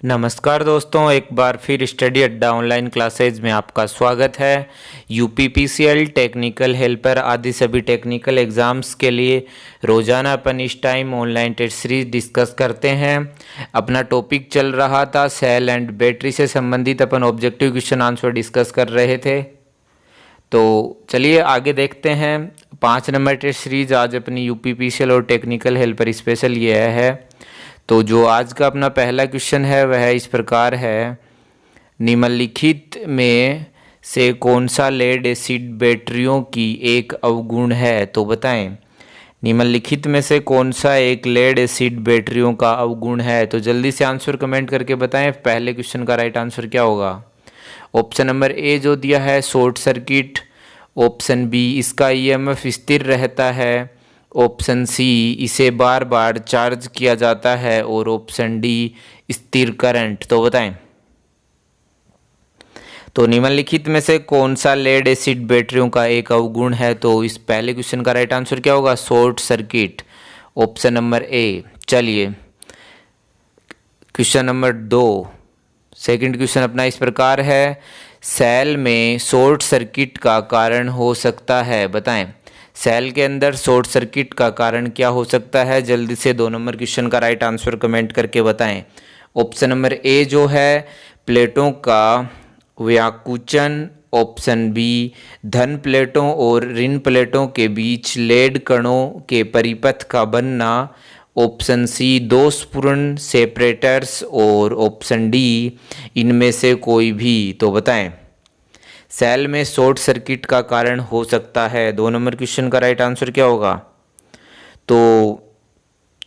नमस्कार दोस्तों, एक बार फिर स्टडी अड्डा ऑनलाइन क्लासेज में आपका स्वागत है। यूपीपीसीएल, टेक्निकल हेल्पर आदि सभी टेक्निकल एग्ज़ाम्स के लिए रोज़ाना अपन इस time online test series discuss करते हैं। अपना टॉपिक चल रहा था सेल एंड बैटरी से संबंधित, अपन ऑब्जेक्टिव क्वेश्चन आंसर डिस्कस कर रहे थे। तो चलिए आगे देखते हैं। 5 नंबर टेस्ट सीरीज आज अपनी यूपीपीसीएल और टेक्निकल हेल्पर स्पेशल ये है। तो जो आज का अपना पहला क्वेश्चन है वह इस प्रकार है, निम्नलिखित में से कौन सा लेड एसिड बैटरियों की एक अवगुण है? तो बताएं, निम्नलिखित में से कौन सा एक लेड एसिड बैटरियों का अवगुण है? तो जल्दी से आंसर कमेंट करके बताएं। पहले क्वेश्चन का राइट आंसर क्या होगा? ऑप्शन नंबर ए जो दिया है शॉर्ट सर्किट, ऑप्शन बी इसका ईएमएफ स्थिर रहता है, ऑप्शन सी इसे बार बार चार्ज किया जाता है और ऑप्शन डी स्थिर करंट। तो बताएं, तो निम्नलिखित में से कौन सा लेड एसिड बैटरियों का एक अवगुण है? तो इस पहले क्वेश्चन का राइट आंसर क्या होगा? शॉर्ट सर्किट, ऑप्शन नंबर ए। चलिए क्वेश्चन नंबर 2, सेकंड क्वेश्चन अपना इस प्रकार है, सेल में शॉर्ट सर्किट का कारण हो सकता है? बताएं, सेल के अंदर शॉर्ट सर्किट का कारण क्या हो सकता है? जल्दी से 2 नंबर क्वेश्चन का राइट आंसर कमेंट करके बताएं। ऑप्शन नंबर ए जो है प्लेटों का व्याकुचन, ऑप्शन बी धन प्लेटों और ऋण प्लेटों के बीच लेड कणों के परिपथ का बनना, ऑप्शन सी दोषपूर्ण सेपरेटर्स और ऑप्शन डी इनमें से कोई भी। तो बताएं, सेल में शॉर्ट सर्किट का कारण हो सकता है। 2 नंबर क्वेश्चन का राइट आंसर क्या होगा? तो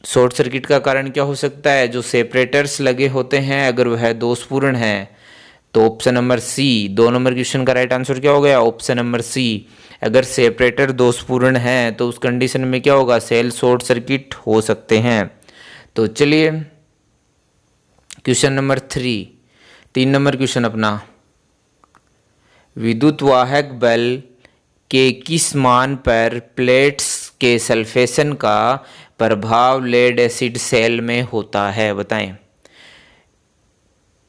शॉर्ट सर्किट का कारण क्या हो सकता है? जो सेपरेटर्स लगे होते हैं अगर वह दोषपूर्ण है तो option number C. 2 number question का राइट आंसर क्या हो गया? Option number C. अगर सेपरेटर दोषपूर्ण है तो उस कंडीशन में क्या होगा? सेल शॉर्ट सर्किट हो सकते हैं। तो चलिए क्वेश्चन नंबर 3 नंबर क्वेश्चन अपना, विद्युत वाहक बल के किस मान पर प्लेट्स के सल्फेशन का प्रभाव लेड एसिड सेल में होता है? बताएं,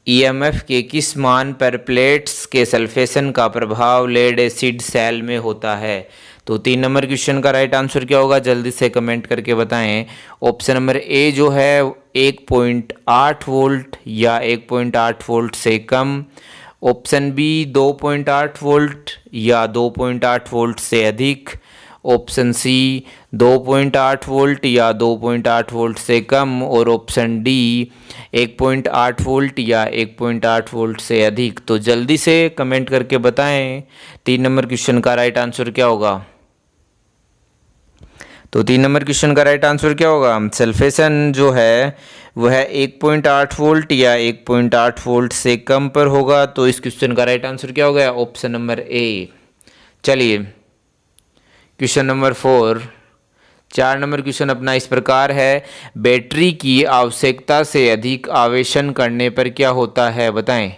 ईएमएफ के किस मान पर प्लेट्स के सल्फेशन का प्रभाव लेड एसिड सेल में होता है? तो 3 नंबर क्वेश्चन का राइट आंसर क्या होगा? जल्दी से कमेंट करके बताएं। ऑप्शन नंबर ए जो है 1.8 वोल्ट या 1.8 वोल्ट से कम, ऑप्शन बी 2.8 वोल्ट या 2.8 वोल्ट से अधिक, ऑप्शन सी 2.8 वोल्ट या 2.8 वोल्ट से कम और ऑप्शन डी 1.8 वोल्ट या 1.8 वोल्ट से अधिक। तो जल्दी से कमेंट करके बताएं 3 नंबर क्वेश्चन का राइट आंसर क्या होगा? तो 3 नंबर क्वेश्चन का राइट आंसर क्या होगा? सल्फेशन जो है वह 1.8 वोल्ट या 1.8 वोल्ट से कम पर होगा। तो इस क्वेश्चन का राइट आंसर क्या हो गया? ऑप्शन नंबर ए। चलिए क्वेश्चन नंबर 4 नंबर क्वेश्चन अपना इस प्रकार है, बैटरी की आवश्यकता से अधिक आवेशन करने पर क्या होता है? बताएं,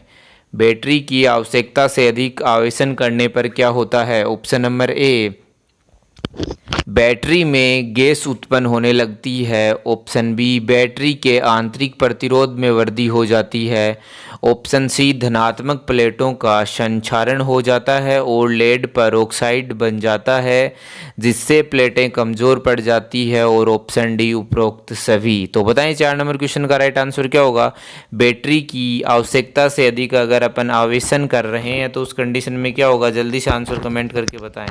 बैटरी की आवश्यकता से अधिक आवेशन करने पर क्या होता है? ऑप्शन नंबर ए, बैटरी में गैस उत्पन्न होने लगती है, ऑप्शन बी बैटरी के आंतरिक प्रतिरोध में वृद्धि हो जाती है, ऑप्शन सी धनात्मक प्लेटों का संक्षारण हो जाता है और लेड पर ऑक्साइड बन जाता है जिससे प्लेटें कमज़ोर पड़ जाती है और ऑप्शन डी उपरोक्त सभी। तो बताएं 4 नंबर क्वेश्चन का राइट आंसर क्या होगा? बैटरी की आवश्यकता से अधिक अगर अपन आवेशन कर रहे हैं तो उस कंडीशन में क्या होगा? जल्दी से आंसर कमेंट करके बताएं।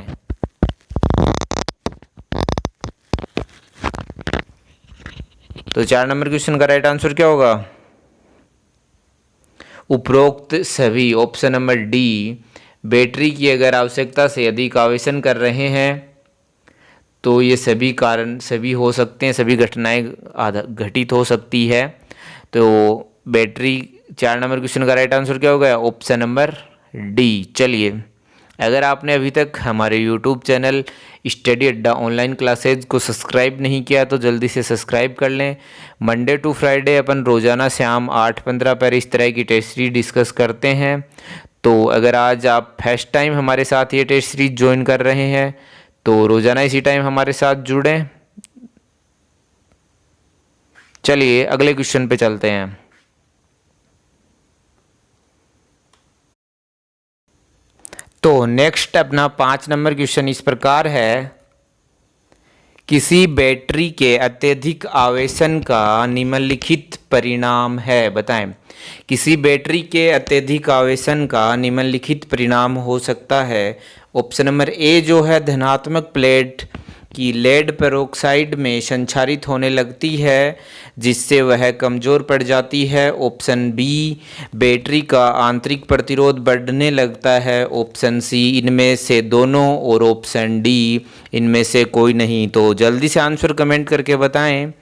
तो 4 नंबर क्वेश्चन का राइट आंसर क्या होगा? उपरोक्त सभी, ऑप्शन नंबर डी। बैटरी की अगर आवश्यकता से अधिक आवेशन कर रहे हैं तो ये सभी कारण सभी हो सकते हैं, सभी घटनाएं घटित हो सकती है। तो बैटरी 4 नंबर क्वेश्चन का राइट आंसर क्या होगा? Option number D. चलिए अगर आपने अभी तक हमारे YouTube चैनल स्टडी अड्डा ऑनलाइन क्लासेज को सब्सक्राइब नहीं किया तो जल्दी से सब्सक्राइब कर लें। मंडे टू फ्राइडे अपन रोज़ाना शाम 8:15 पर इस तरह की टेस्ट सीरीज डिस्कस करते हैं। तो अगर आज आप फर्स्ट टाइम हमारे साथ ये टेस्ट सीरीज ज्वाइन कर रहे हैं तो रोज़ाना इसी टाइम हमारे साथ जुड़ें। चलिए अगले क्वेश्चन पे चलते हैं। तो नेक्स्ट अपना 5 नंबर क्वेश्चन इस प्रकार है, किसी बैटरी के अत्यधिक आवेशन का निम्नलिखित परिणाम है, बताएं। किसी बैटरी के अत्यधिक आवेशन का निम्नलिखित परिणाम हो सकता है। ऑप्शन नंबर ए जो है, धनात्मक प्लेट की लेड पेरोक्साइड में संचारित होने लगती है जिससे वह कमज़ोर पड़ जाती है। ऑप्शन बी, बैटरी का आंतरिक प्रतिरोध बढ़ने लगता है। ऑप्शन सी, इनमें से दोनों। और ऑप्शन डी, इनमें से कोई नहीं। तो जल्दी से आंसर कमेंट करके बताएं।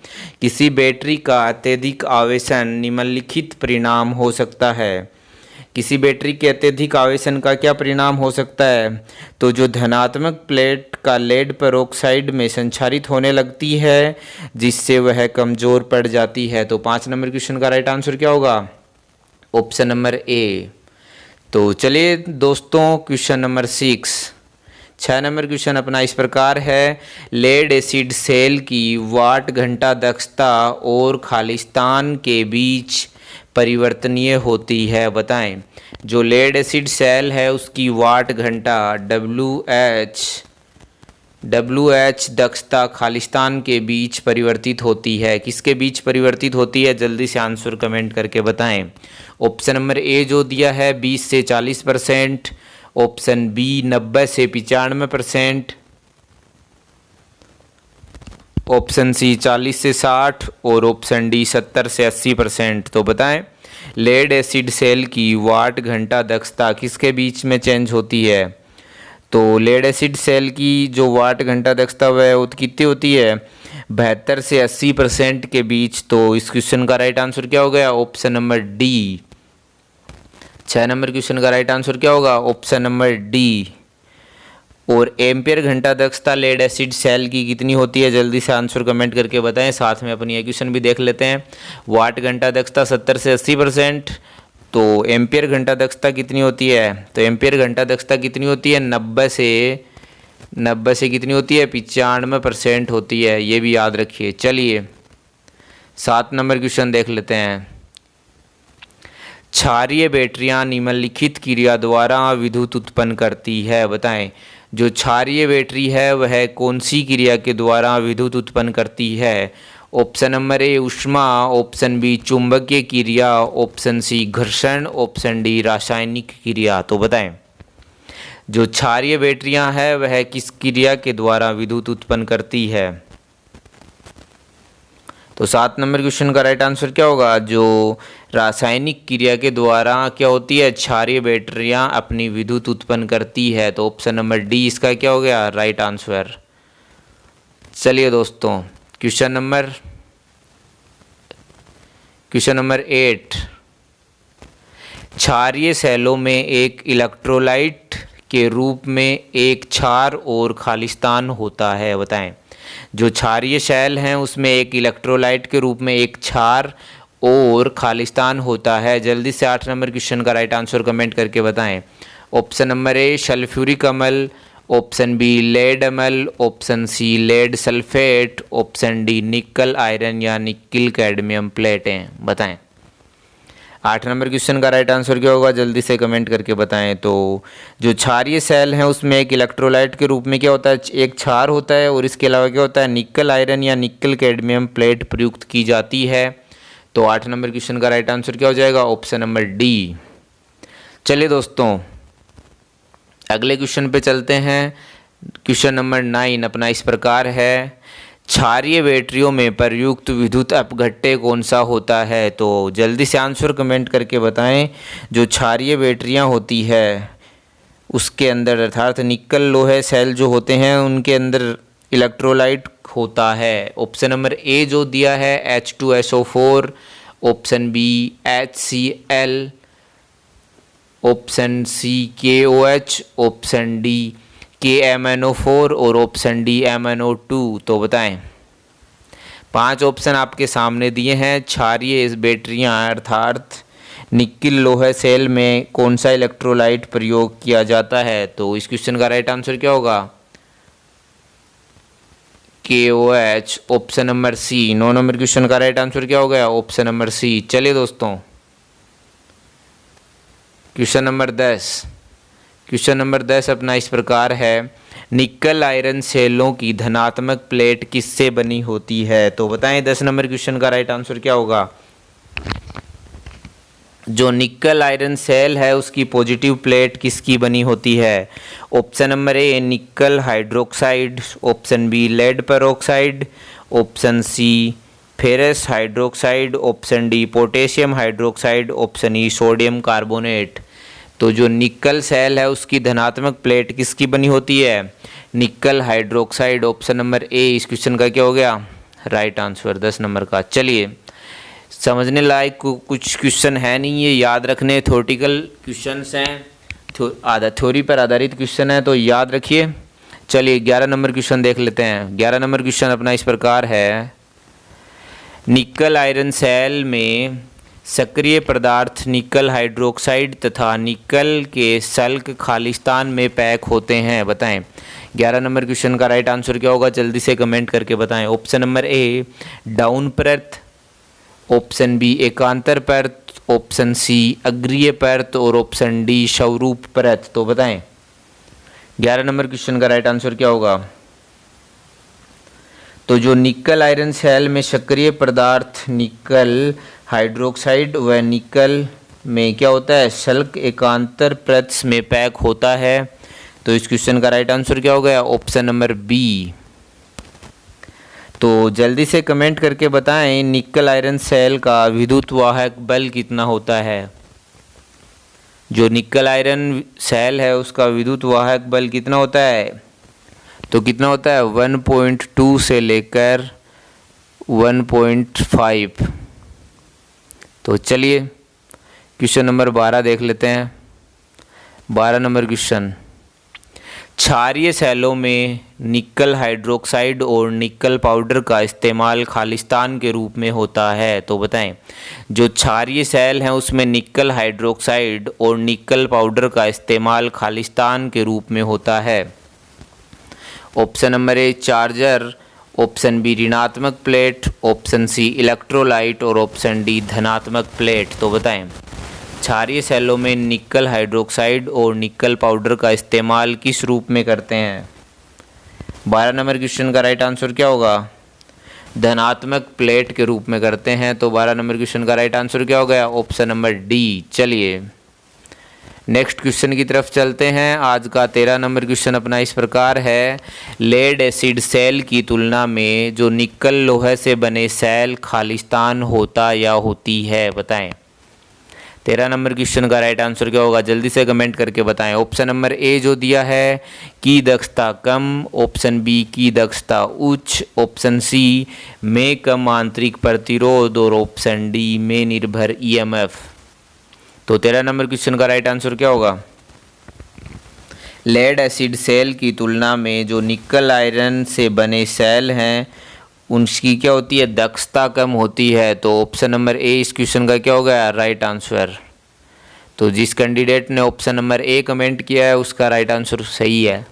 किसी बैटरी का अत्यधिक आवेशन निम्नलिखित परिणाम हो सकता है। किसी बैटरी के अत्यधिक आवेशन का क्या परिणाम हो सकता है? तो जो धनात्मक प्लेट का लेड पेरोक्साइड में संचारित होने लगती है जिससे वह कमज़ोर पड़ जाती है। तो 5 नंबर क्वेश्चन का राइट आंसर क्या होगा? ऑप्शन नंबर ए। तो चलिए दोस्तों, क्वेश्चन नंबर 6 नंबर क्वेश्चन अपना इस प्रकार है, लेड एसिड सेल की वाट घंटा दक्षता और खालिस्तान के बीच परिवर्तनीय होती है, बताएं। जो लेड एसिड सेल है उसकी वाट घंटा WH दक्षता खालिस्तान के बीच परिवर्तित होती है। किसके बीच परिवर्तित होती है? जल्दी से आंसर कमेंट करके बताएं। ऑप्शन नंबर ए जो दिया है 20 से 40%, ऑप्शन बी 90 से 95%, ऑप्शन सी 40 से 60 और ऑप्शन डी 70 से 80%। तो बताएं, लेड एसिड सेल की वाट घंटा दक्षता किसके बीच में चेंज होती है? तो लेड एसिड सेल की जो वाट घंटा दक्षता वो कितनी होती है? 72 से 80% के बीच। तो इस क्वेश्चन का राइट आंसर क्या हो गया? Option number D. 6 number question का राइट आंसर क्या होगा? Option number D. और एम्पियर घंटा दक्षता लेड एसिड सेल की कितनी होती है? जल्दी से आंसर कमेंट करके बताएं। साथ में अपनी क्वेश्चन भी देख लेते हैं। वाट घंटा दक्षता 70 से 80%। तो एम्पियर घंटा दक्षता कितनी होती है? तो एम्पियर घंटा दक्षता कितनी होती है? 90 से कितनी होती है? 95% होती है। ये भी याद रखिए। चलिए 7 नंबर क्वेश्चन देख लेते हैं। क्षारीय बैटरियां निम्नलिखित क्रिया द्वारा विद्युत उत्पन्न करती है, बताएं। जो क्षारीय बैटरी है वह कौन सी क्रिया के द्वारा विद्युत उत्पन्न करती है? ऑप्शन नंबर ए ऊष्मा, ऑप्शन बी चुंबकीय क्रिया, ऑप्शन सी घर्षण, ऑप्शन डी रासायनिक क्रिया। तो बताएं, जो क्षारीय बैटरियां है वह किस क्रिया के द्वारा विद्युत उत्पन्न करती है? तो 7 नंबर क्वेश्चन का राइट आंसर क्या होगा? जो रासायनिक क्रिया के द्वारा क्या होती है? क्षारीय बैटरियां अपनी विद्युत उत्पन्न करती है। तो ऑप्शन नंबर डी इसका क्या हो गया? Right answer. चलिए दोस्तों, क्वेश्चन नंबर 8। क्षारीय सेलों में एक इलेक्ट्रोलाइट के रूप में एक क्षार और खालिस्तान होता है, बताएं। जो क्षारीय सेल हैं उसमें एक इलेक्ट्रोलाइट के रूप में एक क्षार और खालिस्तान होता है। जल्दी से 8 नंबर क्वेश्चन का राइट आंसर कमेंट करके बताएं। ऑप्शन नंबर ए सल्फ्यूरिक अम्ल, ऑप्शन बी लेड अम्ल, option C lead sulphate, option D nickel iron या निकल कैडमियम प्लेटें, बताएं। 8 नंबर क्वेश्चन का राइट आंसर क्या होगा? जल्दी से कमेंट करके बताएं। तो जो क्षारीय सेल है उसमें एक इलेक्ट्रोलाइट के रूप में क्या होता है? एक क्षार होता है और इसके अलावा क्या होता है? निकल आयरन या निकल कैडमियम प्लेट प्रयुक्त की जाती है। तो 8 नंबर क्वेश्चन का राइट आंसर क्या हो जाएगा? Option number D. चलिए दोस्तों, अगले क्वेश्चन पे चलते हैं। क्वेश्चन नंबर 9 अपना इस प्रकार है, क्षारीय बैटरियों में प्रयुक्त विद्युत अपघट्य कौन सा होता है? तो जल्दी से आंसर कमेंट करके बताएं। जो क्षारीय बैटरियां होती है उसके अंदर अर्थात निकल लोहे सेल जो होते हैं उनके अंदर इलेक्ट्रोलाइट होता है। ऑप्शन नंबर ए जो दिया है H2SO4, option B HCl, option C KOH, option D KMnO4 और ऑप्शन डी MnO2। तो बताएं, 5 ऑप्शन आपके सामने दिए हैं। क्षारीय बैटरियां अर्थात निकिल लोहे सेल में कौन सा इलेक्ट्रोलाइट प्रयोग किया जाता है? तो इस क्वेश्चन का राइट आंसर क्या होगा? KOH, option number C. 9 number question का राइट आंसर क्या हो गया? Option number C. चलिए दोस्तों, क्वेश्चन नंबर 10। क्वेश्चन नंबर 10 अपना इस प्रकार है, निकल आयरन सेलों की धनात्मक प्लेट किससे बनी होती है? तो बताएं 10 नंबर क्वेश्चन का राइट आंसर क्या होगा? जो निकल आयरन सेल है उसकी पॉजिटिव प्लेट किसकी बनी होती है? Option number A nickel hydroxide, option B lead peroxide, option C ferrous hydroxide, option D potassium hydroxide, option E sodium carbonate. तो जो निकल सेल है उसकी धनात्मक प्लेट किसकी बनी होती है? निकल हाइड्रोक्साइड। ऑप्शन नंबर ए इस क्वेश्चन का क्या हो गया? राइट आंसर 10 नंबर का। चलिए, समझने लायक कुछ क्वेश्चन है नहीं, ये याद रखने थ्योरेटिकल क्वेश्चंस हैं, आधा थ्योरी पर आधारित क्वेश्चन है, तो याद रखिए। चलिए 11 नंबर क्वेश्चन देख लेते हैं। 11 नंबर क्वेश्चन अपना इस प्रकार है, निकल आयरन सेल में सक्रिय पदार्थ निकल हाइड्रोक्साइड तथा निकल के सल्क खालिस्तान में पैक होते हैं, बताएं। 11 नंबर क्वेश्चन का राइट आंसर क्या होगा? जल्दी से कमेंट करके बताएं। ऑप्शन नंबर ए डाउन परत, ऑप्शन बी एकांतर परत, ऑप्शन सी अग्रीय परत और ऑप्शन डी स्वरूप परत। तो बताएं 11 नंबर क्वेश्चन का राइट आंसर क्या होगा? तो जो निकल आयरन सेल में सक्रिय पदार्थ निकल हाइड्रोक्साइड व निकल में क्या होता है? सल्क एकांतर परत में पैक होता है। तो इस क्वेश्चन का राइट आंसर क्या हो गया? Option number B. तो जल्दी से कमेंट करके बताएं निकल आयरन सेल का विद्युत वाहक बल कितना होता है? जो निकल आयरन सेल है उसका विद्युत वाहक बल कितना होता है? तो कितना होता है? 1.2 से लेकर 1.5। तो चलिए क्वेश्चन नंबर 12 देख लेते हैं। 12 नंबर क्वेश्चन, क्षारीय सेलों में निकल हाइड्रोक्साइड और निकल पाउडर का इस्तेमाल खालिस्तान के रूप में होता है। तो बताएं जो क्षारीय सेल हैं उसमें निकल हाइड्रोक्साइड और निकल पाउडर का इस्तेमाल खालिस्तान के रूप में होता है। Option number A charger, option B ऋणात्मक प्लेट, ऑप्शन सी इलेक्ट्रोलाइट और ऑप्शन डी धनात्मक प्लेट। तो बताएं क्षारीय सेलों में निकल हाइड्रोक्साइड और निकल पाउडर का इस्तेमाल किस रूप में करते हैं? 12 नंबर क्वेश्चन का राइट आंसर क्या होगा? धनात्मक प्लेट के रूप में करते हैं। तो 12 नंबर क्वेश्चन का राइट आंसर क्या हो गया? Option number D. चलिए नेक्स्ट क्वेश्चन की तरफ चलते हैं। आज का 13 नंबर क्वेश्चन अपना इस प्रकार है, लेड एसिड सेल की तुलना में जो निकल लोहे से बने सेल खालिस्तान होता या होती है, बताएं। 13 नंबर क्वेश्चन का राइट आंसर क्या होगा? जल्दी से कमेंट करके बताएं। ऑप्शन नंबर ए जो दिया है की दक्षता कम, ऑप्शन बी की दक्षता उच्च, ऑप्शन सी में कम आंतरिक प्रतिरोध और ऑप्शन डी में निर्भर ईएमएफ। तो 13 नंबर क्वेश्चन का राइट आंसर क्या होगा? लेड एसिड सेल की तुलना में जो निकल आयरन से बने सेल हैं उनकी क्या होती है? दक्षता कम होती है। तो ऑप्शन नंबर ए इस क्वेश्चन का क्या हो गया? Right answer. तो जिस कैंडिडेट ने ऑप्शन नंबर ए कमेंट किया है उसका राइट आंसर सही है,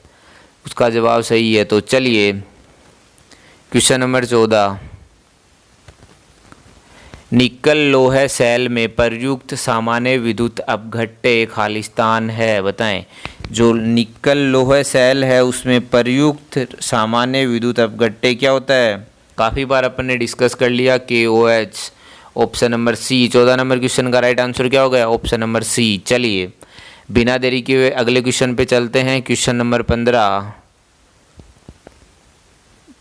उसका जवाब सही है। तो चलिए क्वेश्चन नंबर 14, निकल लोहे सेल में प्रयुक्त सामान्य विद्युत अपघट्य खालिस्तान है, बताएं। जो निकल लोहे सेल है उसमें प्रयुक्त सामान्य विद्युत अपघट्य क्या होता है? काफ़ी बार अपन ने डिस्कस कर लिया KOH। Option number C. 14 number question का राइट आंसर क्या हो गया? Option number C. चलिए बिना देरी किए हुए अगले क्वेश्चन पे चलते हैं। Question number 15।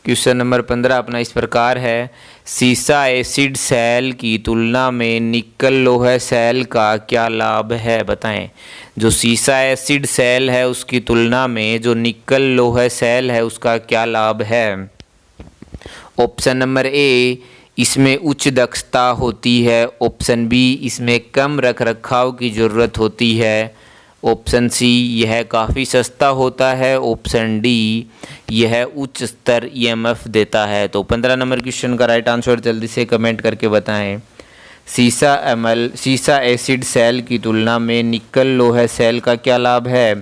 क्वेश्चन नंबर 15 अपना इस प्रकार है, सीसा एसिड सेल की तुलना में निकल लोहे सेल का क्या लाभ है, बताएं। जो सीसा एसिड सेल है उसकी तुलना में जो निकल लोहे सेल है उसका क्या लाभ है? ऑप्शन नंबर ए इसमें उच्च दक्षता होती है, ऑप्शन बी इसमें कम रख रखाव की ज़रूरत होती है, ऑप्शन सी यह काफ़ी सस्ता होता है, ऑप्शन डी यह उच्च स्तर ईएमएफ देता है। तो 15 नंबर क्वेश्चन का राइट आंसर जल्दी से कमेंट करके बताएं। सीसा एसिड सेल की तुलना में निकल लोहे सेल का क्या लाभ है?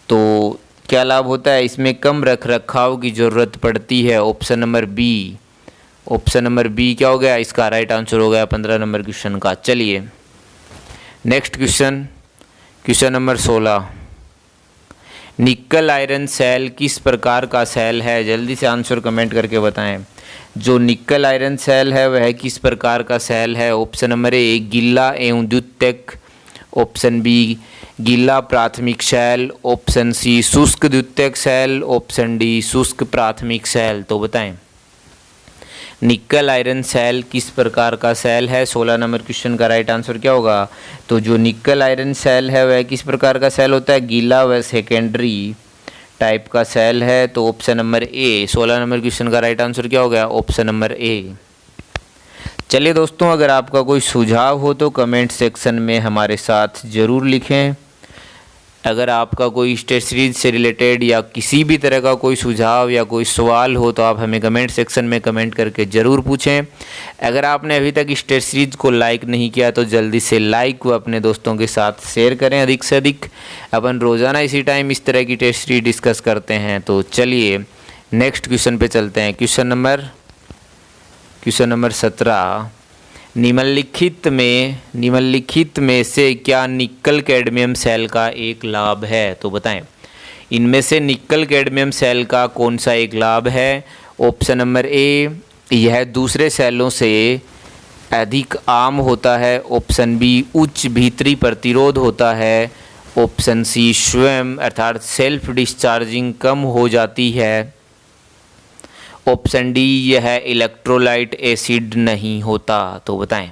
तो क्या लाभ होता है? इसमें कम रख रखाव की ज़रूरत पड़ती है, option number B. Option number B क्या हो गया? इसका राइट आंसर हो गया 15 नंबर क्वेश्चन का। चलिए नेक्स्ट क्वेश्चन, क्वेश्चन नंबर 16। निकल आयरन सेल किस प्रकार का सेल है? जल्दी से आंसर कमेंट करके बताएं। जो निकल आयरन सेल है वह किस प्रकार का सेल है? ऑप्शन नंबर ए गीला एवं द्वितीयक, ऑप्शन बी गीला प्राथमिक सेल, ऑप्शन सी शुष्क द्वितीयक सेल, ऑप्शन डी शुष्क प्राथमिक सेल। तो बताएं निकल आयरन सेल किस प्रकार का सेल है? 16 नंबर क्वेश्चन का राइट आंसर क्या होगा? तो जो निकल आयरन सेल है वह किस प्रकार का सेल होता है? गीला व सेकेंडरी टाइप का सेल है। तो ऑप्शन नंबर ए 16 नंबर क्वेश्चन का राइट आंसर क्या हो गया? ऑप्शन नंबर ए। चलिए दोस्तों, अगर आपका कोई सुझाव हो तो कमेंट सेक्शन में हमारे साथ ज़रूर लिखें। अगर आपका कोई टेस्ट सीरीज से रिलेटेड या किसी भी तरह का कोई सुझाव या कोई सवाल हो तो आप हमें कमेंट सेक्शन में कमेंट करके ज़रूर पूछें। अगर आपने अभी तक इस टेस्ट सीरीज को लाइक नहीं किया तो जल्दी से लाइक व अपने दोस्तों के साथ शेयर करें। अधिक से अधिक अपन रोज़ाना इसी टाइम इस तरह की टेस्ट सीरीज डिस्कस करते हैं। तो चलिए नेक्स्ट क्वेश्चन पे चलते हैं। क्वेश्चन नंबर 17, निम्नलिखित में से क्या निकल कैडमियम सेल का एक लाभ है? तो बताएं इनमें से निकल कैडमियम सेल का कौन सा एक लाभ है? ऑप्शन नंबर ए यह दूसरे सेलों से अधिक आम होता है, ऑप्शन बी उच्च भीतरी प्रतिरोध होता है, ऑप्शन सी स्वयं अर्थात सेल्फ डिस्चार्जिंग कम हो जाती है, ऑप्शन डी यह इलेक्ट्रोलाइट एसिड नहीं होता। तो बताएं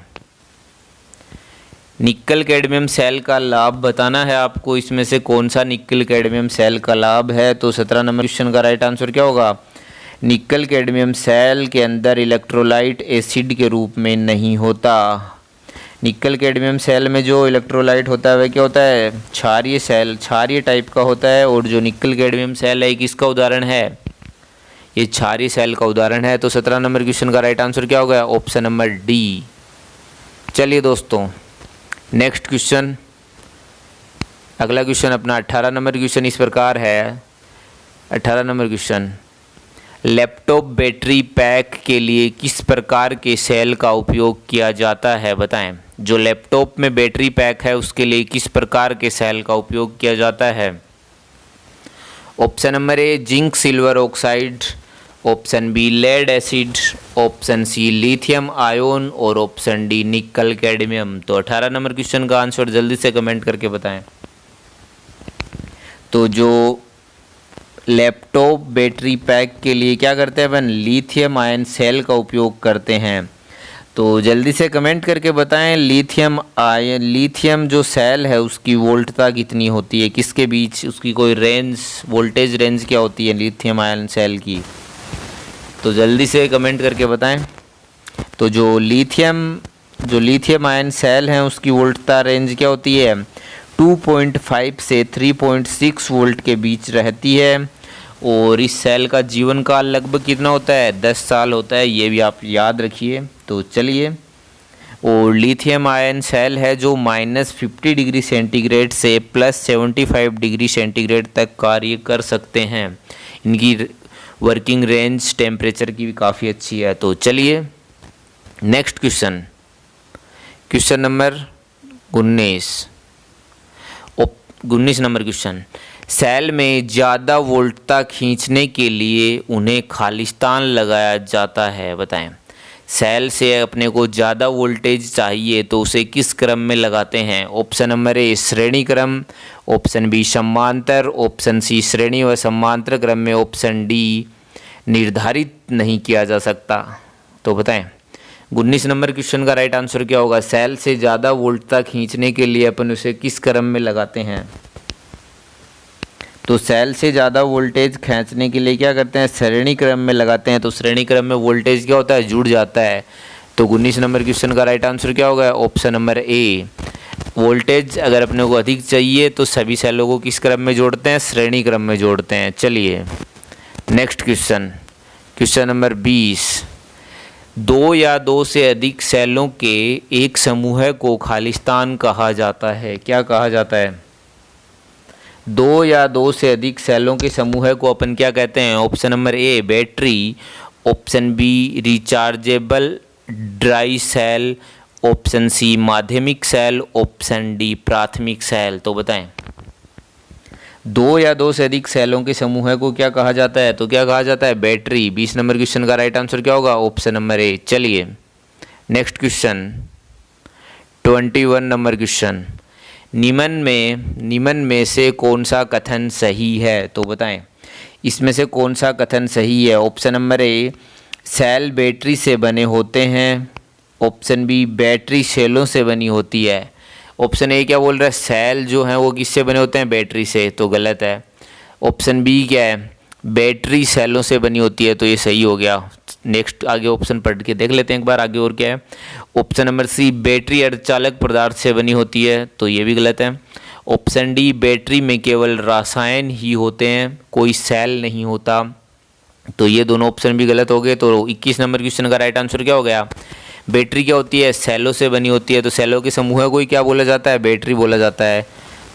निकल कैडमियम सेल का लाभ बताना है आपको। इसमें से कौन सा निकल कैडमियम सेल का लाभ है? तो 17 नंबर क्वेश्चन का राइट आंसर क्या होगा? निकल कैडमियम सेल के अंदर इलेक्ट्रोलाइट एसिड के रूप में नहीं होता। निकल कैडमियम सेल में जो इलेक्ट्रोलाइट होता है वह क्या होता है? क्षारीय टाइप का होता है। और जो निकल कैडमियम सेल है किसका उदाहरण है? ये क्षारीय सेल का उदाहरण है। तो 17 नंबर क्वेश्चन का राइट आंसर क्या होगा? Option number D. चलिए दोस्तों नेक्स्ट क्वेश्चन, अगला क्वेश्चन अपना 18 नंबर क्वेश्चन इस प्रकार है। 18 number question, laptop battery pack के लिए किस प्रकार के सेल का उपयोग किया जाता है? बताएं जो लैपटॉप में बैटरी पैक है उसके लिए किस प्रकार के सेल का उपयोग किया जाता है? Option number A zinc silver oxide, option B lead acid, option C lithium ion और ऑप्शन डी निकल कैडमियम। तो 18 नंबर क्वेश्चन का आंसर जल्दी से कमेंट करके बताएं। तो जो लैपटॉप बैटरी पैक के लिए क्या करते हैं अपन? लिथियम आयन सेल का उपयोग करते हैं। तो जल्दी से कमेंट करके बताएं लिथियम जो सेल है उसकी वोल्टता कितनी होती है? किसके बीच उसकी कोई वोल्टेज रेंज क्या होती है लिथियम आयन सेल की? तो जल्दी से कमेंट करके बताएं। तो जो लिथियम आयन सेल हैं उसकी वोल्टता रेंज क्या होती है? 2.5 से 3.6 वोल्ट के बीच रहती है। और इस सेल का जीवन काल लगभग कितना होता है? 10 साल होता है। ये भी आप याद रखिए। तो चलिए, और लिथियम आयन सेल है जो -50 डिग्री सेंटीग्रेड से +75 डिग्री सेंटीग्रेड तक कार्य कर सकते हैं। इनकी वर्किंग रेंज टेम्परेचर की भी काफ़ी अच्छी है। तो चलिए next question number 19 number question, cell में ज़्यादा वोल्टता खींचने के लिए उन्हें खालिस्तान लगाया जाता है। बताएं सेल से अपने को ज़्यादा वोल्टेज चाहिए तो उसे किस क्रम में लगाते हैं? ऑप्शन नंबर ए श्रेणी क्रम, ऑप्शन बी समांतर, ऑप्शन सी श्रेणी व समांतर क्रम में, ऑप्शन डी निर्धारित नहीं किया जा सकता। तो बताएं 19 नंबर क्वेश्चन का राइट आंसर क्या होगा? सेल से ज़्यादा वोल्टता खींचने के लिए अपन उसे किस क्रम में लगाते हैं? तो सेल से ज़्यादा वोल्टेज खींचने के लिए क्या करते हैं? श्रेणी क्रम में लगाते हैं। तो श्रेणी क्रम में वोल्टेज क्या होता है? जुड़ जाता है। तो 19 नंबर क्वेश्चन का राइट आंसर क्या होगा? ऑप्शन नंबर ए। वोल्टेज अगर अपने को अधिक चाहिए तो सभी सेलों को किस क्रम में जोड़ते हैं? श्रेणी क्रम में जोड़ते हैं। चलिए नेक्स्ट क्वेश्चन नंबर 20, 2 या 2 से अधिक सेलों के एक समूह को खालिस्तान कहा जाता है। क्या कहा जाता है? 2 या 2 से अधिक सेलों के समूह को अपन क्या कहते हैं? Option number A battery, option B rechargeable dry cell, option C माध्यमिक सेल, ऑप्शन डी प्राथमिक सेल। तो बताएं दो या दो से अधिक सेलों के समूह को क्या कहा जाता है? तो क्या कहा जाता है? बैटरी। 20 नंबर क्वेश्चन का राइट आंसर क्या होगा? ऑप्शन नंबर ए। चलिए नेक्स्ट क्वेश्चन 21 नंबर क्वेश्चन, निम्न में से कौन सा कथन सही है? तो बताएं इसमें से कौन सा कथन सही है? Option number A, cell battery से बने होते हैं। ऑप्शन बी, बैटरी सेलों से बनी होती है। ऑप्शन ए क्या बोल रहा है? सेल जो हैं वो किससे बने होते हैं? बैटरी से, तो गलत है। ऑप्शन बी क्या है? बैटरी सेलों से बनी होती है, तो ये सही हो गया। नेक्स्ट आगे ऑप्शन पढ़ के देख लेते हैं एक बार आगे और क्या है। ऑप्शन नंबर सी, बैटरी अर्धचालक पदार्थ से बनी होती है, तो ये भी गलत है। ऑप्शन डी, बैटरी में केवल रसायन ही होते हैं, कोई सेल नहीं होता, तो ये दोनों ऑप्शन भी गलत हो गए। तो 21 नंबर क्वेश्चन का राइट आंसर क्या हो गया? बैटरी क्या होती है? सेलों से बनी होती है, तो सेलों के समूह को ही क्या बोला जाता है? बैटरी बोला जाता है।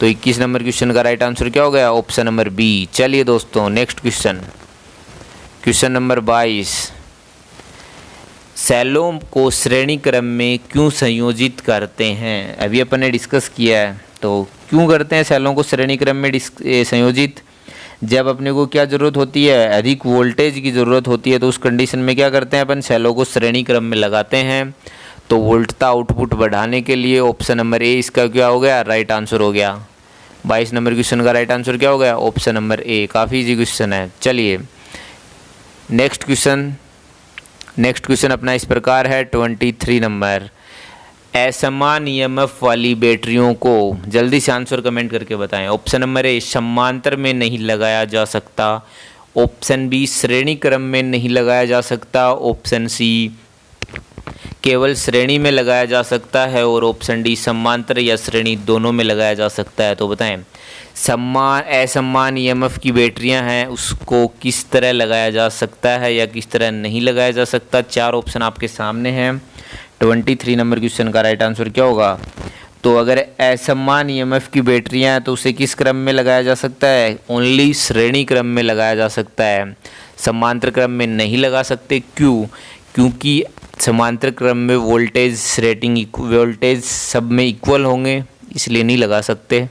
तो 21 नंबर क्वेश्चन का राइट आंसर क्या हो गया? Option number B. चलिए दोस्तों नेक्स्ट क्वेश्चन, क्वेश्चन नंबर 22, सेलों को श्रेणी क्रम में क्यों संयोजित करते हैं? अभी अपन ने डिस्कस किया है, तो क्यों करते हैं सेलों को श्रेणी क्रम में संयोजित? जब अपने को क्या ज़रूरत होती है? अधिक वोल्टेज की ज़रूरत होती है, तो उस कंडीशन में क्या करते हैं अपन? सेलों को श्रेणी क्रम में लगाते हैं। तो वोल्टता आउटपुट बढ़ाने के लिए ऑप्शन नंबर ए इसका क्या हो गया? राइट आंसर हो गया। 22 नंबर क्वेश्चन का राइट आंसर क्या हो गया? ऑप्शन नंबर ए। काफ़ी इजी क्वेश्चन है। चलिए नेक्स्ट क्वेश्चन अपना इस प्रकार है 23 नंबर, असमान ईएमएफ वाली बैटरियों को जल्दी से आंसर कमेंट करके बताएं। ऑप्शन नंबर ए, समांतर में नहीं लगाया जा सकता। ऑप्शन बी, श्रेणी क्रम में नहीं लगाया जा सकता। ऑप्शन सी, केवल श्रेणी में लगाया जा सकता है। और ऑप्शन डी, समांतर या श्रेणी दोनों में लगाया जा सकता है। तो बताएं असमान ईएमएफ की बैटरियां हैं उसको किस तरह लगाया जा सकता है या किस तरह नहीं लगाया जा सकता? चार ऑप्शन आपके सामने हैं। 23 नंबर क्वेश्चन का राइट आंसर क्या होगा? तो अगर असमान ईएमएफ की बैटरियां हैं तो उसे किस क्रम में लगाया जा सकता है? ओनली श्रेणी क्रम में लगाया जा सकता है, समांतर क्रम में नहीं लगा सकते। क्यों? क्योंकि समांतर क्रम में वोल्टेज सब में इक्वल होंगे, इसलिए नहीं लगा सकते।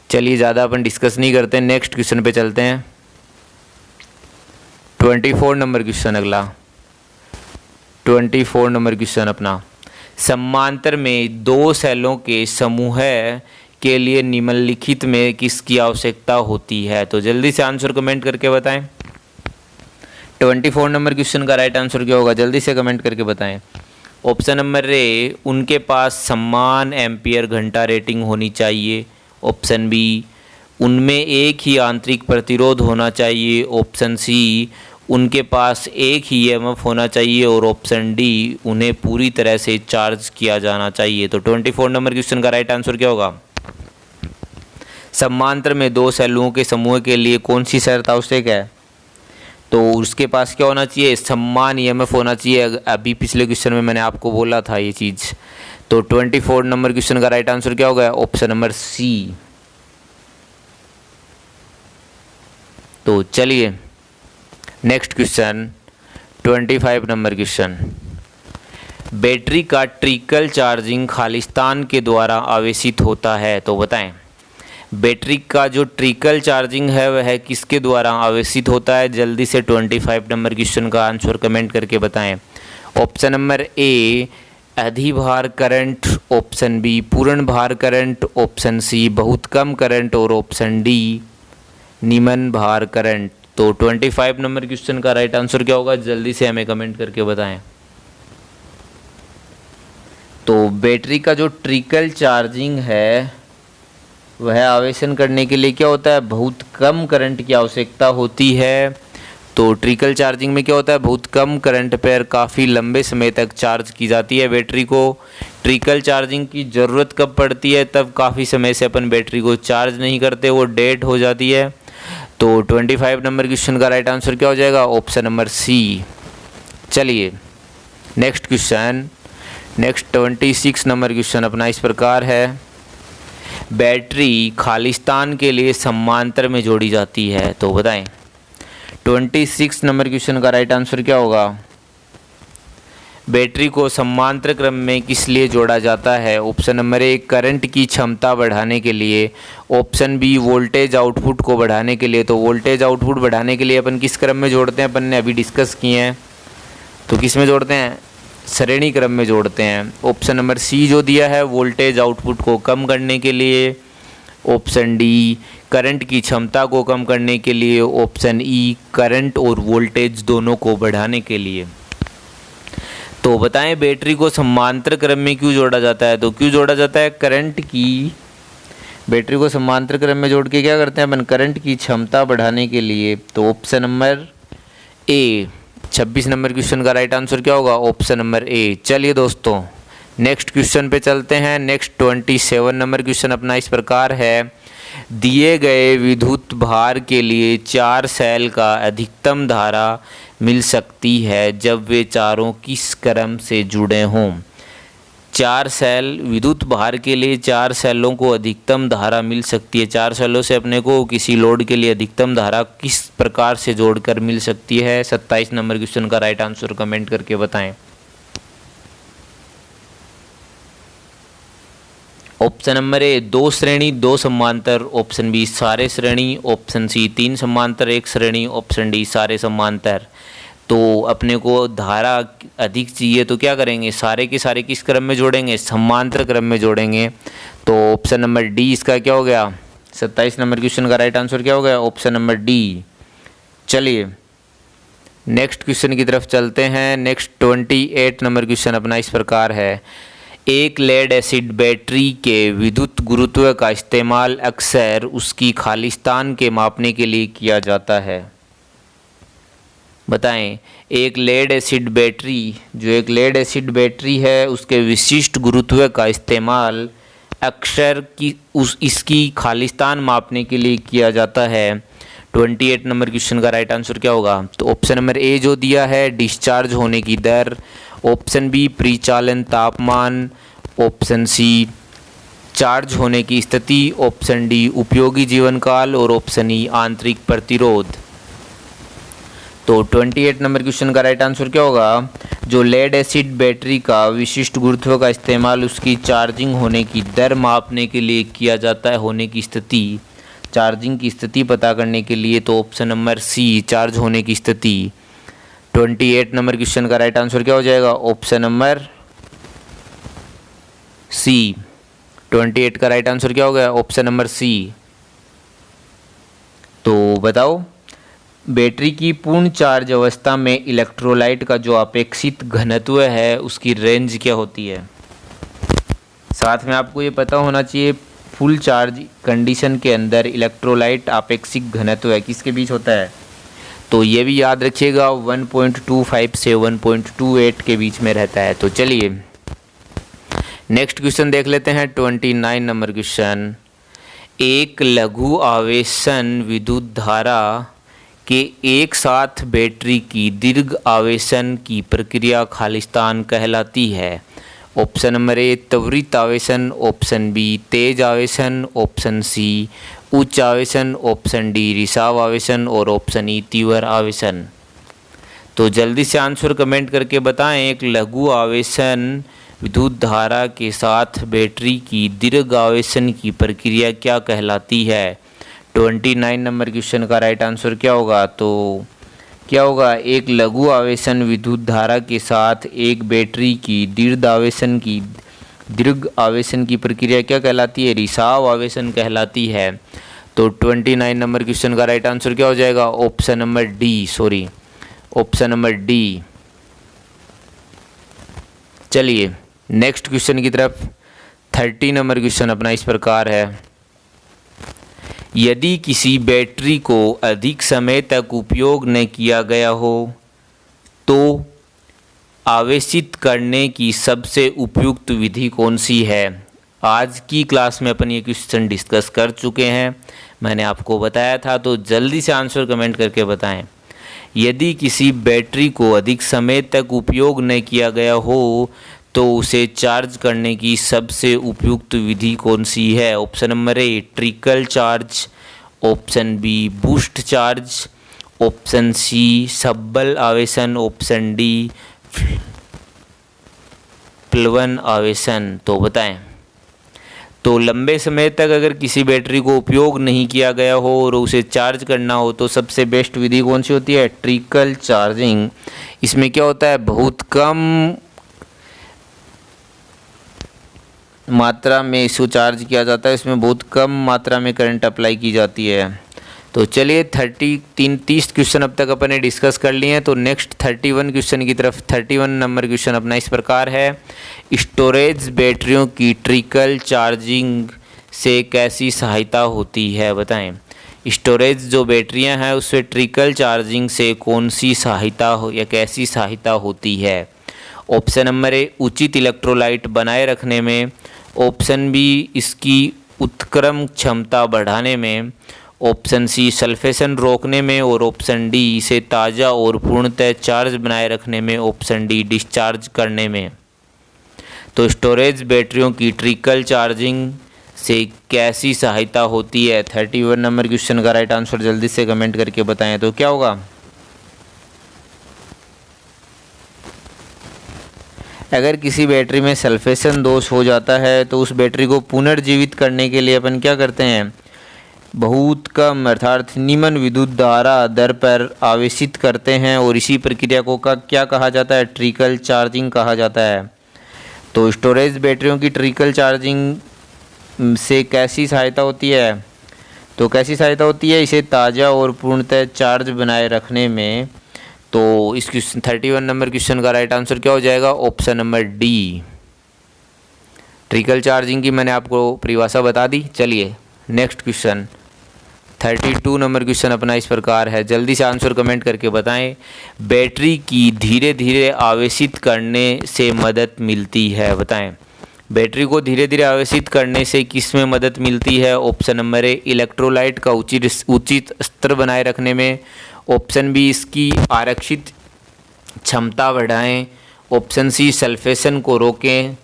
चलिए ज़्यादा अपन डिस्कस नहीं करते, नेक्स्ट क्वेश्चन पे चलते हैं। 24 नंबर क्वेश्चन अगला, 24 नंबर क्वेश्चन अपना, समांतर में दो सेलों के समूह के लिए निम्नलिखित में किसकी आवश्यकता होती है? तो जल्दी से आंसर कमेंट करके बताएं। 24 नंबर क्वेश्चन का राइट आंसर क्या होगा? जल्दी से कमेंट करके बताएं। ऑप्शन नंबर ए, उनके पास समान एम्पियर घंटा रेटिंग होनी चाहिए। ऑप्शन बी, उनमें एक ही आंतरिक प्रतिरोध होना चाहिए। ऑप्शन सी, उनके पास एक ही ईएमएफ होना चाहिए। और ऑप्शन डी, उन्हें पूरी तरह से चार्ज किया जाना चाहिए। तो 24 नंबर क्वेश्चन का राइट आंसर क्या होगा? समांतर में दो सेलों के समूह के लिए कौन सी शर्त आवश्यक है? तो उसके पास क्या होना चाहिए? समान ईएमएफ होना चाहिए। अभी पिछले क्वेश्चन में मैंने आपको बोला था ये चीज़। तो 24 नंबर क्वेश्चन का राइट आंसर क्या होगा? Option number C. तो चलिए next question 25 number question, battery का ट्रिकल चार्जिंग खालिस्तान के द्वारा आवेशित होता है। तो बताएं बैटरी का जो ट्रिकल चार्जिंग है वह किसके द्वारा आवेशित होता है? जल्दी से 25 नंबर क्वेश्चन का आंसर कमेंट करके बताएं। ऑप्शन नंबर ए, अधिभार करंट। ऑप्शन बी, पूर्ण भार करंट। ऑप्शन सी, बहुत कम करंट। और ऑप्शन डी, निम्न भार करंट। तो 25 नंबर क्वेश्चन का राइट आंसर क्या होगा? जल्दी से हमें कमेंट करके बताएं। तो बैटरी का जो ट्रिकल चार्जिंग है वह आवेशन करने के लिए क्या होता है? बहुत कम करंट की आवश्यकता होती है। तो ट्रिकल चार्जिंग में क्या होता है? बहुत कम करंट पर काफ़ी लंबे समय तक चार्ज की जाती है बैटरी को। ट्रिकल चार्जिंग की ज़रूरत कब पड़ती है? तब काफ़ी समय से अपन बैटरी को चार्ज नहीं करते, वो डेड हो जाती है। तो 25 नंबर क्वेश्चन का राइट आंसर क्या हो जाएगा? Option number C. चलिए नेक्स्ट 26 नंबर क्वेश्चन अपना इस प्रकार है, बैटरी खालिस्तान के लिए समांतर में जोड़ी जाती है। तो बताएं 26 नंबर क्वेश्चन का राइट आंसर क्या होगा? बैटरी को समांतर क्रम में किस लिए जोड़ा जाता है? ऑप्शन नंबर ए करंट की क्षमता बढ़ाने के लिए, ऑप्शन बी वोल्टेज आउटपुट को बढ़ाने के लिए। तो वोल्टेज आउटपुट बढ़ाने के लिए अपन किस क्रम में जोड़ते हैं? अपन ने अभी डिस्कस किए हैं, तो किस में जोड़ते हैं? श्रेणी क्रम में जोड़ते हैं। ऑप्शन नंबर सी जो दिया है वोल्टेज आउटपुट को कम करने के लिए, ऑप्शन डी करंट की क्षमता को कम करने के लिए, ऑप्शन ई करंट और वोल्टेज दोनों को बढ़ाने के लिए। तो बताएं बैटरी को समांतर क्रम में क्यों जोड़ा जाता है? तो क्यों जोड़ा जाता है? करंट की बैटरी को समांतर क्रम में जोड़ के क्या करते हैं अपन? करंट की क्षमता बढ़ाने के लिए। तो ऑप्शन नंबर ए 26 नंबर क्वेश्चन का राइट आंसर क्या होगा? ऑप्शन नंबर ए। चलिए दोस्तों नेक्स्ट क्वेश्चन पे चलते हैं। नेक्स्ट 27 नंबर क्वेश्चन अपना इस प्रकार है, दिए गए विद्युत भार के लिए 4 सेल का अधिकतम धारा मिल सकती है जब वे चारों किस क्रम से जुड़े हों? 4 सेल विद्युत भार के लिए 4 सेलों को अधिकतम धारा मिल सकती है। 4 सेलों से अपने को किसी लोड के लिए अधिकतम धारा किस प्रकार से जोड़कर मिल सकती है? 27 नंबर क्वेश्चन का राइट आंसर कमेंट करके बताएं। ऑप्शन नंबर ए 2 श्रेणी 2 समांतर, ऑप्शन बी सारे श्रेणी, ऑप्शन सी 3 समांतर 1 श्रेणी, ऑप्शन डी सारे समांतर। तो अपने को धारा अधिक चाहिए तो क्या करेंगे? सारे के सारे किस क्रम में जोड़ेंगे? समांतर क्रम में जोड़ेंगे। तो ऑप्शन नंबर डी इसका क्या हो गया? 27 नंबर क्वेश्चन का राइट आंसर क्या हो गया? Option number D. चलिए नेक्स्ट क्वेश्चन की तरफ चलते हैं। नेक्स्ट 28 नंबर क्वेश्चन अपना इस प्रकार है, एक लेड एसिड बैटरी के विद्युत गुरुत्व का इस्तेमाल अक्सर उसकी खालिस्तान के मापने के लिए किया जाता है। बताएं एक लेड एसिड बैटरी, जो एक लेड एसिड बैटरी है उसके विशिष्ट गुरुत्व का इस्तेमाल अक्सर इसकी खालिस्तान मापने के लिए किया जाता है। 28 नंबर क्वेश्चन का राइट आंसर क्या होगा? तो ऑप्शन नंबर ए जो दिया है डिस्चार्ज होने की दर, ऑप्शन बी परिचालन तापमान, ऑप्शन सी चार्ज होने की स्थिति, ऑप्शन डी उपयोगी जीवन काल और ऑप्शन ई आंतरिक प्रतिरोध। तो 28 नंबर क्वेश्चन का राइट आंसर क्या होगा? जो लेड एसिड बैटरी का विशिष्ट गुरुत्व का इस्तेमाल उसकी चार्जिंग होने की दर मापने के लिए किया जाता है, होने की स्थिति, चार्जिंग की स्थिति पता करने के लिए। तो ऑप्शन नंबर सी चार्ज होने की स्थिति। 28 नंबर क्वेश्चन का राइट आंसर क्या हो जाएगा? ऑप्शन नंबर सी। 28 का राइट आंसर क्या हो गया? Option number C. तो बताओ बैटरी की पूर्ण चार्ज अवस्था में इलेक्ट्रोलाइट का जो अपेक्षित घनत्व है उसकी रेंज क्या होती है? साथ में आपको ये पता होना चाहिए फुल चार्ज कंडीशन के अंदर इलेक्ट्रोलाइट अपेक्षित घनत्व है किसके बीच होता है? तो ये भी याद रखिएगा 1.25 से 1.28 के बीच में रहता है। तो चलिए नेक्स्ट क्वेश्चन देख लेते हैं। 29 नंबर क्वेश्चन, एक लघु आवेशन विद्युत धारा के एक साथ बैटरी की दीर्घ आवेशन की प्रक्रिया खालिस्तान कहलाती है। ऑप्शन नंबर ए त्वरित आवेशन, ऑप्शन बी तेज आवेशन, ऑप्शन सी उच्च आवेशन, ऑप्शन डी रिसाव आवेशन और ऑप्शन ई तीव्र आवेशन। तो जल्दी से आंसर कमेंट करके बताएं एक लघु आवेशन विद्युत धारा के साथ बैटरी की दीर्घ आवेशन की प्रक्रिया क्या कहलाती है? 29 नंबर क्वेश्चन का राइट आंसर क्या होगा? तो क्या होगा? एक लघु आवेशन विद्युत धारा के साथ एक बैटरी की दीर्घ आवेशन की प्रक्रिया क्या कहलाती है? रिसाव आवेशन कहलाती है। तो 29 नंबर क्वेश्चन का राइट आंसर क्या हो जाएगा? Option number D, option number D. चलिए नेक्स्ट क्वेश्चन की तरफ। 30 नंबर क्वेश्चन अपना इस प्रकार है, यदि किसी बैटरी को अधिक समय तक उपयोग न किया गया हो तो आवेशित करने की सबसे उपयुक्त विधि कौन सी है? आज की क्लास में अपन ये क्वेश्चन डिस्कस कर चुके हैं, मैंने आपको बताया था। तो जल्दी से आंसर कमेंट करके बताएं। यदि किसी बैटरी को अधिक समय तक उपयोग न किया गया हो तो उसे चार्ज करने की सबसे उपयुक्त विधि कौन सी है? Option number A trickle charge, option B boost charge, option C सबल आवेशन, ऑप्शन डी प्लवन आवेशन। तो बताएं। तो लंबे समय तक अगर किसी बैटरी को उपयोग नहीं किया गया हो और उसे चार्ज करना हो तो सबसे बेस्ट विधि कौन सी होती है? Trickle charging. इसमें क्या होता है? बहुत कम मात्रा में इसको चार्ज किया जाता है, इसमें बहुत कम मात्रा में करंट अप्लाई की जाती है। तो चलिए 30 क्वेश्चन अब तक अपन ने डिस्कस कर लिए हैं। तो नेक्स्ट 31 क्वेश्चन की तरफ। 31 नंबर क्वेश्चन अपना इस प्रकार है, स्टोरेज बैटरियों की ट्रिकल चार्जिंग से कैसी सहायता होती है? बताएं। स्टोरेज जो बैटरियां हैं उससे ट्रिकल चार्जिंग से कौन सी सहायता हो या कैसी सहायता होती है? ऑप्शन नंबर ए, उचित इलेक्ट्रोलाइट बनाए रखने में। ऑप्शन बी, इसकी उत्क्रम क्षमता बढ़ाने में। ऑप्शन सी, सल्फेशन रोकने में। और ऑप्शन डी, इसे ताज़ा और पूर्णतः चार्ज बनाए रखने में। ऑप्शन डी, डिस्चार्ज करने में। तो स्टोरेज बैटरियों की ट्रिकल चार्जिंग से कैसी सहायता होती है? 31 नंबर क्वेश्चन का राइट आंसर जल्दी से कमेंट करके बताएं। तो क्या होगा? अगर किसी बैटरी में सल्फेशन दोष हो जाता है तो उस बैटरी को पुनर्जीवित करने के लिए अपन क्या करते हैं? बहुत कम अर्थात निम्न विद्युत धारा दर पर आवेशित करते हैं और इसी प्रक्रिया को क्या कहा जाता है? ट्रिकल चार्जिंग कहा जाता है। तो स्टोरेज बैटरियों की ट्रिकल चार्जिंग से कैसी सहायता होती है? तो कैसी सहायता होती है? इसे ताज़ा और पूर्णतः चार्ज बनाए रखने में। तो इस क्वेश्चन 31 नंबर क्वेश्चन का राइट आंसर क्या हो जाएगा? Option number D. Trickle charging की मैंने आपको परिभाषा बता दी। चलिए नेक्स्ट क्वेश्चन 32 नंबर क्वेश्चन अपना इस प्रकार है, जल्दी से आंसर कमेंट करके बताएं। बैटरी की धीरे धीरे आवेशित करने से मदद मिलती है? बताएं। बैटरी को धीरे धीरे आवेशित करने से किस में मदद मिलती है? ऑप्शन नंबर ए, इलेक्ट्रोलाइट का उचित स्तर बनाए रखने में। ऑप्शन बी, इसकी आरक्षित क्षमता बढ़ाएं। ऑप्शन सी, सल्फेशन को रोकें।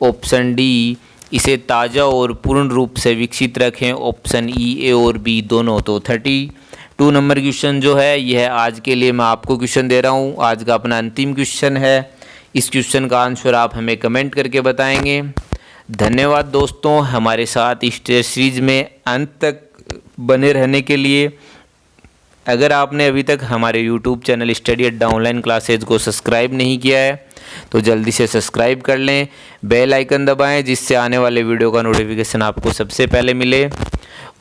ऑप्शन डी, इसे ताज़ा और पूर्ण रूप से विकसित रखें। ऑप्शन ई, ए और बी दोनों। तो 32 नंबर क्वेश्चन जो है यह आज के लिए मैं आपको क्वेश्चन दे रहा हूँ, आज का अपना अंतिम क्वेश्चन है। इस क्वेश्चन का आंसर आप हमें कमेंट करके बताएंगे। धन्यवाद दोस्तों हमारे साथ इस सीरीज में अंत तक बने रहने के लिए। अगर आपने अभी तक हमारे YouTube चैनल स्टडी अड्डा ऑनलाइन क्लासेज को सब्सक्राइब नहीं किया है तो जल्दी से सब्सक्राइब कर लें, बेल आइकन दबाएं जिससे आने वाले वीडियो का नोटिफिकेशन आपको सबसे पहले मिले।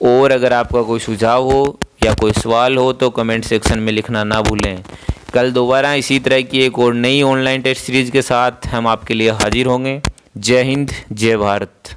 और अगर आपका कोई सुझाव हो या कोई सवाल हो तो कमेंट सेक्शन में लिखना ना भूलें। कल दोबारा इसी तरह की एक और नई ऑनलाइन टेस्ट सीरीज़ के साथ हम आपके लिए हाजिर होंगे। जय हिंद, जय भारत।